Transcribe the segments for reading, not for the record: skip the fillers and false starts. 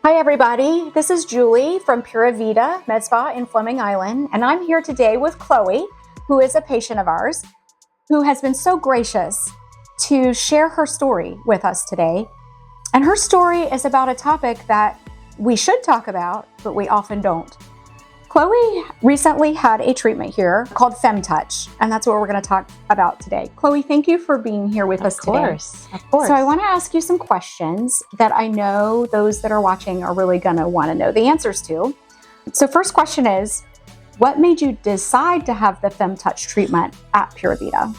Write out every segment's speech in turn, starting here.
Hi everybody, this is Julie from Pura Vida Med Spa in Fleming Island, and I'm here today with Chloe, who is a patient of ours, who has been so gracious to share her story with us today. And her story is about a topic that we should talk about, but we often don't. Chloe recently had a treatment here called FemTouch, and that's what we're going to talk about today. Chloe, thank you for being here with us today. Of course. So I want to ask you some questions that I know those that are watching are really going to want to know the answers to. So first question is, what made you decide to have the FemTouch treatment at Pura Vida?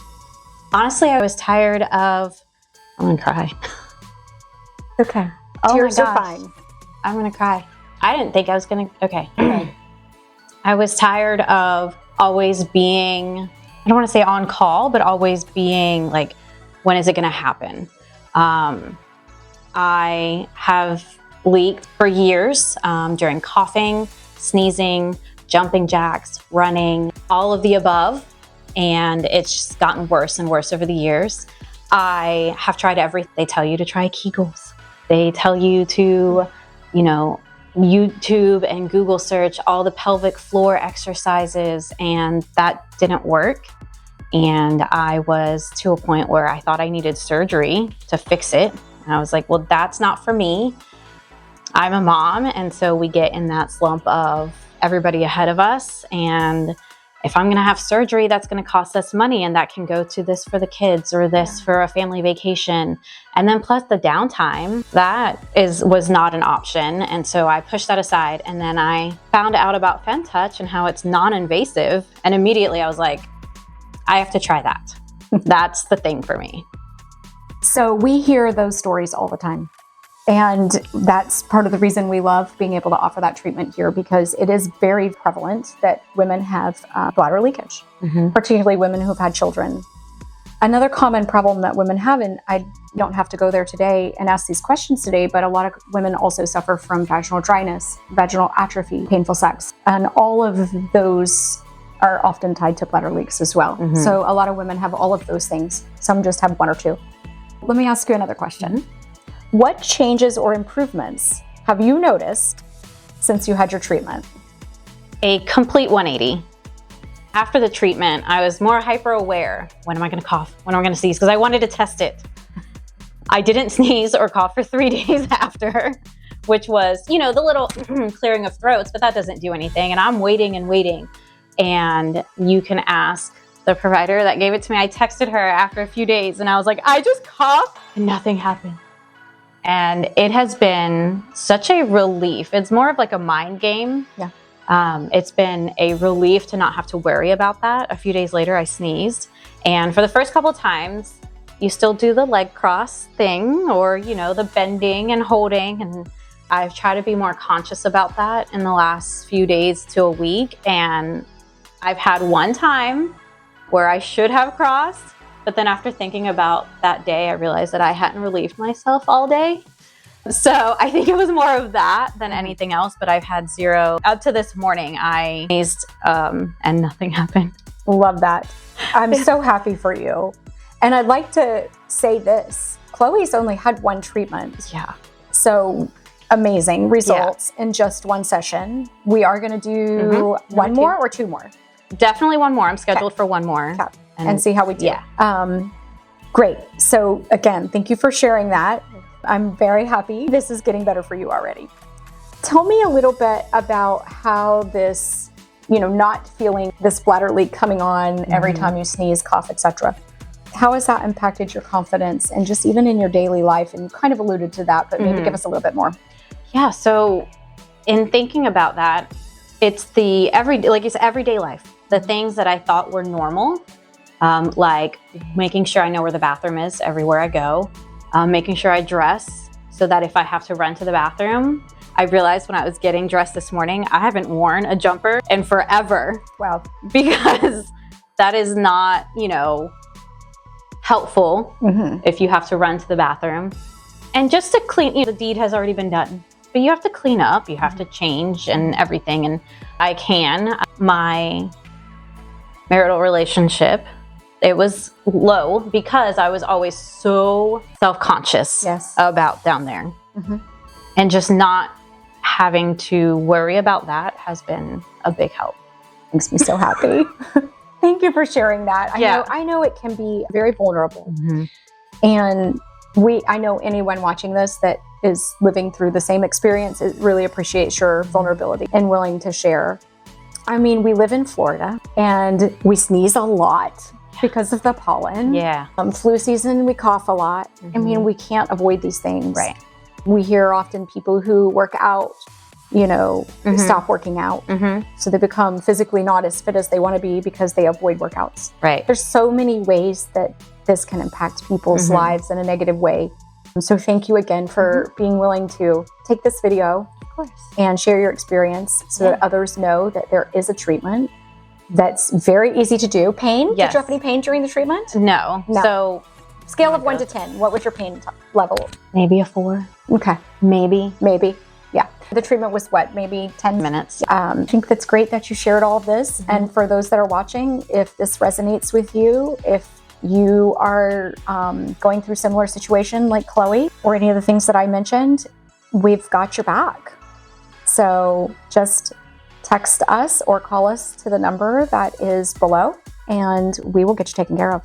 Honestly, I was tired of, I'm going to cry. Okay. Oh Tears my are gosh. fine. I'm going to cry. I didn't think I was going to, okay. I was tired of always being, I don't want to say on call, but always being like, when is it going to happen? I have leaked for years during coughing, sneezing, jumping jacks, running, all of the above. And it's just gotten worse and worse over the years. I have tried everything. They tell you to try Kegels. They tell you to, YouTube and Google search all the pelvic floor exercises, and that didn't work. And I was to a point where I thought I needed surgery to fix it. And I was like, well, that's not for me. I'm a mom. And so we get in that slump of everybody ahead of us. And if I'm going to have surgery, that's going to cost us money. And that can go to this for the kids or this for a family vacation. And then plus the downtime, that was not an option. And so I pushed that aside. And then I found out about FemTouch and how it's non-invasive. And immediately I was like, I have to try that. That's the thing for me. So we hear those stories all the time. And that's part of the reason we love being able to offer that treatment here, because it is very prevalent that women have bladder leakage, particularly women who've had children. Another common problem that women have, and I don't have to go there today and ask these questions today, but a lot of women also suffer from vaginal dryness, vaginal atrophy, painful sex, and all of those are often tied to bladder leaks as well. So a lot of women have all of those things. Some just have one or two. Let me ask you another question. What changes or improvements have you noticed since you had your treatment? A complete 180. After the treatment, I was more hyper aware. When am I going to cough? When am I going to sneeze? Because I wanted to test it. I didn't sneeze or cough for 3 days after, which was, the little clearing of throats, but that doesn't do anything. And I'm waiting and waiting. And you can ask the provider that gave it to me. I texted her after a few days and I was like, I just coughed and nothing happened. And it has been such a relief. It's more of like a mind game. Yeah. It's been a relief to not have to worry about that. A few days later, I sneezed. And for the first couple of times, you still do the leg cross thing or, the bending and holding. And I've tried to be more conscious about that in the last few days to a week. And I've had one time where I should have crossed. But then after thinking about that day, I realized that I hadn't relieved myself all day. So I think it was more of that than anything else, but I've had zero. Up to this morning, I sneezed and nothing happened. Love that. I'm so happy for you. And I'd like to say this. Chloe's only had one treatment. Yeah. So amazing results in just one session. We are going to do one more or two more? Definitely one more. I'm scheduled for one more. Okay. And see how we do. Yeah. Great. So again, thank you for sharing that. I'm very happy. This is getting better for you already. Tell me a little bit about how this, not feeling this bladder leak coming on every time you sneeze, cough, etc. How has that impacted your confidence and just even in your daily life? And you kind of alluded to that, but maybe give us a little bit more. Yeah. So in thinking about that, it's the everyday life. The things that I thought were normal. Like making sure I know where the bathroom is everywhere I go, making sure I dress so that if I have to run to the bathroom, I realized when I was getting dressed this morning, I haven't worn a jumper in forever. Wow. Because that is not, helpful if you have to run to the bathroom. And just to clean, the deed has already been done, but you have to clean up, you have to change and everything. And my marital relationship, it was low because I was always so self-conscious about down there and just not having to worry about that has been a big help. Makes me so happy. Thank you for sharing that. I know it can be very vulnerable. And I know anyone watching this that is living through the same experience, it really appreciates your vulnerability and willing to share. I mean, we live in Florida and we sneeze a lot because of the pollen. Yeah. Flu season, we cough a lot. I mean, we can't avoid these things. Right. We hear often people who work out, stop working out. So they become physically not as fit as they want to be because they avoid workouts. Right. There's so many ways that this can impact people's lives in a negative way. So thank you again for being willing to take this video and share your experience so that others know that there is a treatment that's very easy to do. Pain? Yes. Did you have any pain during the treatment? No. So scale of 1 to 10, what was your pain level? maybe a 4. Okay. Maybe. Yeah. The treatment was what? Maybe 10 minutes. I think that's great that you shared all of this. And for those that are watching, if this resonates with you, if you are going through a similar situation like Chloe or any of the things that I mentioned, we've got your back. So just text us or call us to the number that is below and we will get you taken care of.